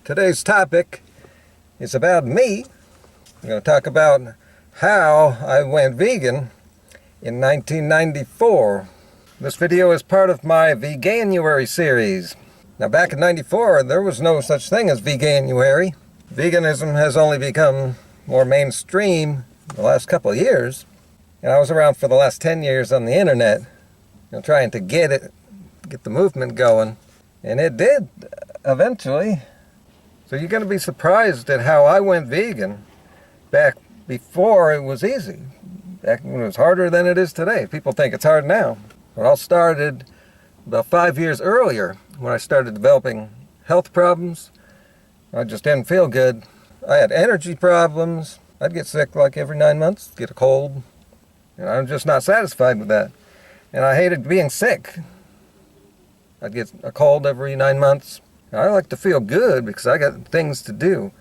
Today's topic is about me. I'm going to talk about how I went vegan in 1994. This video is part of my Veganuary series. Now back in 94, there was no such thing as Veganuary. Veganism has only become more mainstream in the last couple of years. And I was around for the last 10 years on the internet, trying to get the movement going. And it did eventually. So you're going to be surprised at how I went vegan back before it was easy. Back when it was harder than it is today. People think it's hard now. It all started about 5 years earlier when I started developing health problems. I just didn't feel good. I had energy problems. I'd get sick like every 9 months, get a cold. And I'm just not satisfied with that. And I hated being sick. I'd get a cold every 9 months. I like to feel good because I got things to do.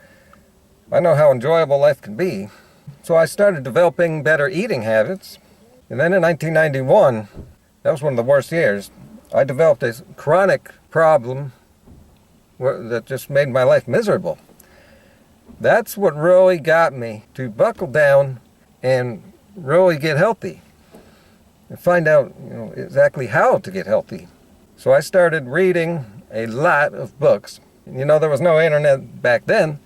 I know how enjoyable life can be. So I started developing better eating habits. And then in 1991, that was one of the worst years, I developed a chronic problem that just made my life miserable. That's what really got me to buckle down and really get healthy and find out exactly how to get healthy. So I started reading a lot of books. There was no internet back then,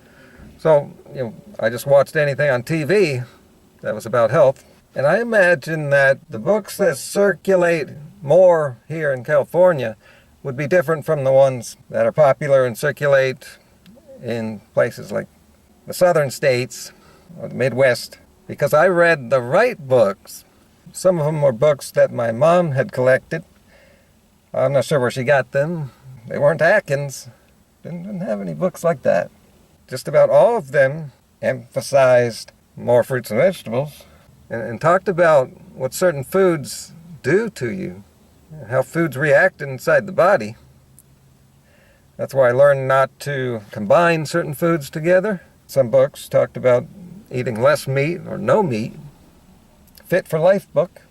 so I just watched anything on TV that was about health. And I imagine that the books that circulate more here in California would be different from the ones that are popular and circulate in places like the southern states or the Midwest, because I read the right books. Some of them were books that my mom had collected. I'm not sure where she got them. They weren't Atkins. Didn't have any books like that. Just about all of them emphasized more fruits and vegetables and talked about what certain foods do to you, how foods react inside the body. That's why I learned not to combine certain foods together. Some books talked about eating less meat or no meat. Fit for Life book.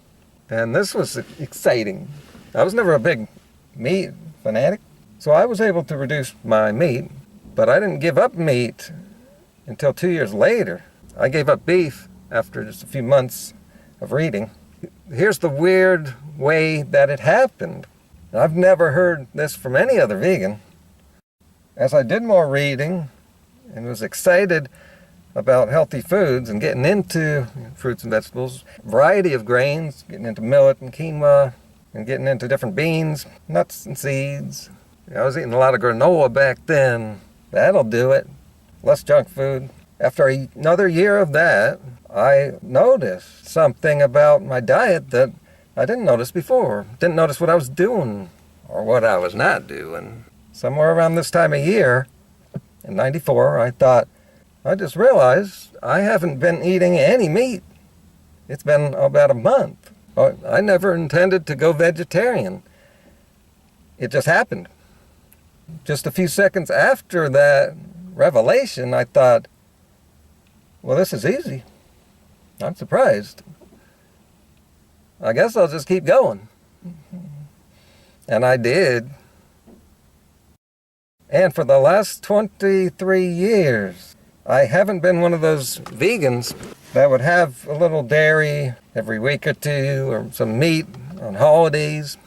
And this was exciting. I was never a big meat fanatic, so I was able to reduce my meat, but I didn't give up meat until 2 years later. I gave up beef after just a few months of reading. Here's the weird way that it happened. I've never heard this from any other vegan. As I did more reading and was excited about healthy foods and getting into fruits and vegetables, variety of grains, getting into millet and quinoa, and getting into different beans, nuts and seeds. I was eating a lot of granola back then. That'll do it. Less junk food. After another year of that, I noticed something about my diet that I didn't notice before. Didn't notice what I was doing or what I was not doing. Somewhere around this time of year, in 94, I just realized I haven't been eating any meat. It's been about a month. I never intended to go vegetarian. It just happened. Just a few seconds after that revelation, I thought, well, this is easy. I'm surprised. I guess I'll just keep going. And I did. And for the last 23 years, I haven't been one of those vegans that would have a little dairy every week or two or some meat on holidays.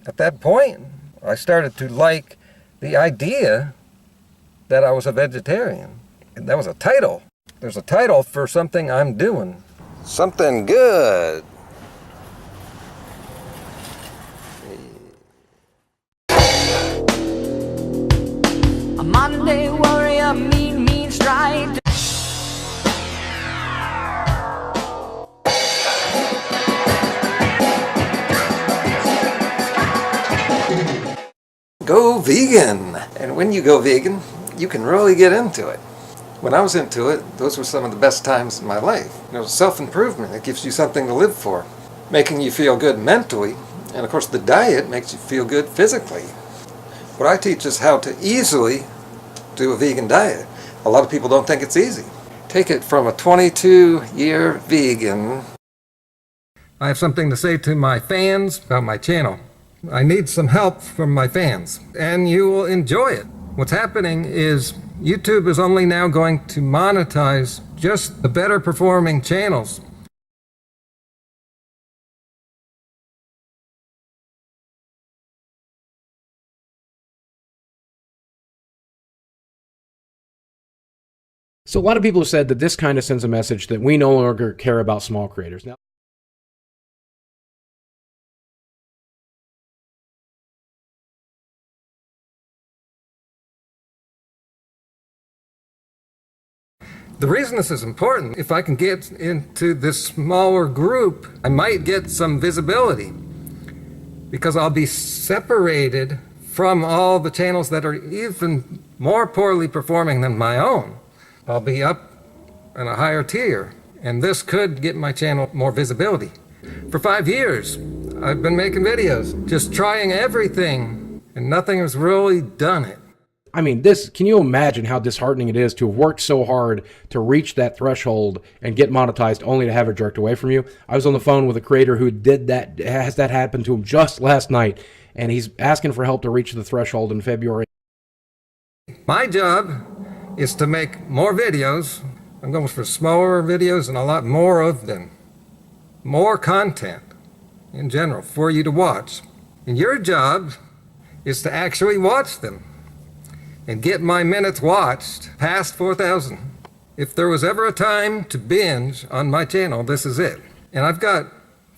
At that point, I started to like the idea that I was a vegetarian. And that was a title. There's a title for something I'm doing. Something good. A Monday warrior, mean stride. Go vegan! And when you go vegan, you can really get into it. When I was into it, those were some of the best times in my life. Self-improvement, it gives you something to live for, making you feel good mentally, and of course the diet makes you feel good physically. What I teach is how to easily do a vegan diet. A lot of people don't think it's easy. Take it from a 22-year vegan. I have something to say to my fans about my channel. I need some help from my fans, and you will enjoy it. What's happening is YouTube is only now going to monetize just the better performing channels. So a lot of people have said that this kind of sends a message that we no longer care about small creators. Now, the reason this is important, if I can get into this smaller group, I might get some visibility because I'll be separated from all the channels that are even more poorly performing than my own. I'll be up in a higher tier, and this could get my channel more visibility. For 5 years, I've been making videos, just trying everything, and nothing has really done it. I mean, can you imagine how disheartening it is to have worked so hard to reach that threshold and get monetized only to have it jerked away from you? I was on the phone with a creator who has that happen to him just last night, and he's asking for help to reach the threshold in February. My job is to make more videos. I'm going for smaller videos and a lot more of them. More content in general for you to watch. And your job is to actually watch them and get my minutes watched past 4,000. If there was ever a time to binge on my channel, this is it. And I've got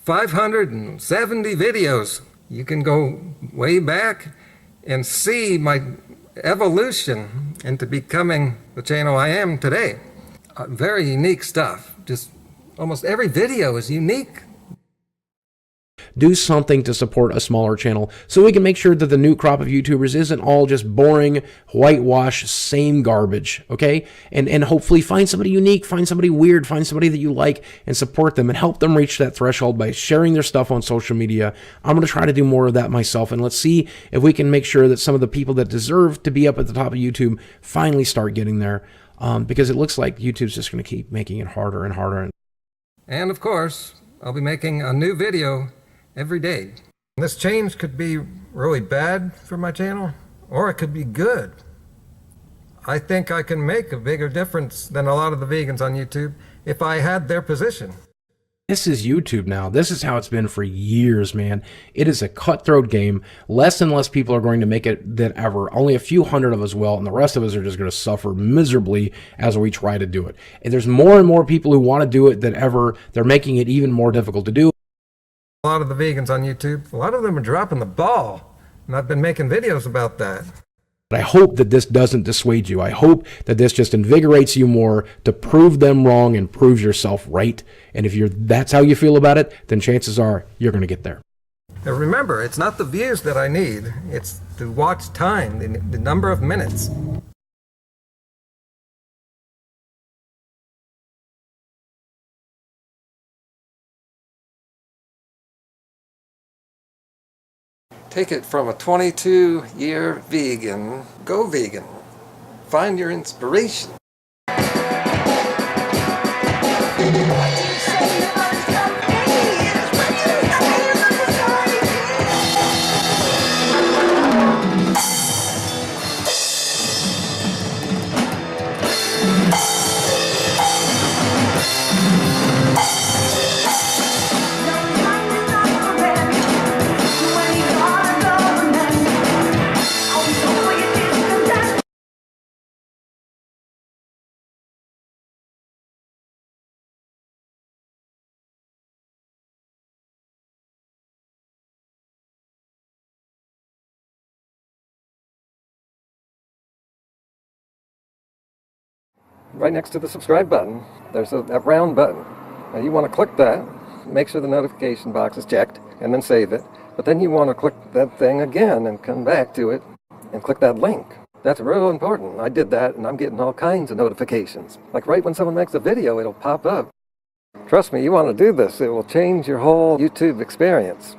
570 videos. You can go way back and see my evolution into becoming the channel I am today. Very unique stuff. Just almost every video is unique. Do something to support a smaller channel so we can make sure that the new crop of YouTubers isn't all just boring, whitewash, same garbage, okay? And hopefully find somebody unique, find somebody weird, find somebody that you like, and support them and help them reach that threshold by sharing their stuff on social media. I'm going to try to do more of that myself, and let's see if we can make sure that some of the people that deserve to be up at the top of YouTube finally start getting there, because it looks like YouTube's just going to keep making it harder and harder. And of course, I'll be making a new video every day. This change could be really bad for my channel, or it could be good. I think I can make a bigger difference than a lot of the vegans on YouTube if I had their position. This is YouTube now. This is how it's been for years, man. It is a cutthroat game. Less and less people are going to make it than ever. Only a few hundred of us will, and the rest of us are just going to suffer miserably as we try to do it. And there's more and more people who want to do it than ever. They're making it even more difficult to do. A lot of the vegans on YouTube, a lot of them are dropping the ball, and I've been making videos about that. But I hope that this doesn't dissuade you. I hope that this just invigorates you more to prove them wrong and prove yourself right. And if that's how you feel about it, then chances are you're going to get there. Now remember, it's not the views that I need, it's the watch time, the number of minutes. Take it from a 22-year vegan. Go vegan. Find your inspiration. Right next to the subscribe button, there's that round button. Now you want to click that, make sure the notification box is checked, and then save it. But then you want to click that thing again and come back to it and click that link. That's real important. I did that and I'm getting all kinds of notifications. Like right when someone makes a video, it'll pop up. Trust me, you want to do this. It will change your whole YouTube experience.